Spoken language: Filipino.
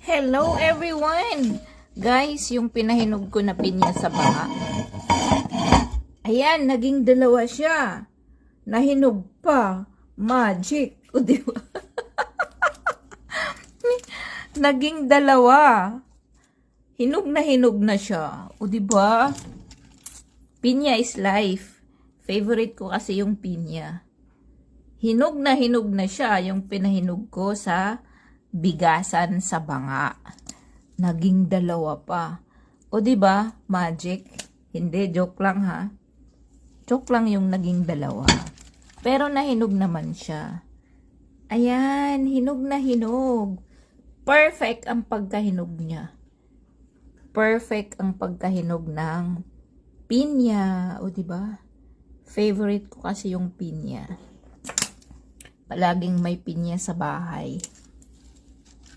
Hello everyone! Guys, yung pinahinog ko na pinya sa baka. Ayan, naging dalawa siya. Nahinog pa. Magic. O, diba? Naging dalawa. Hinog na siya. O, diba? Pinya is life. Favorite ko kasi yung pinya. Hinog na siya yung pinahinog ko sa bigasan sa banga. Naging dalawa pa. O diba, magic? Hindi, joke lang ha. Joke lang yung naging dalawa. Pero nahinog naman siya. Ayan, hinog na hinog. Perfect ang pagkahinog niya. Perfect ang pagkahinog ng pinya. O diba? Favorite ko kasi yung pinya. Palaging may pinya sa bahay.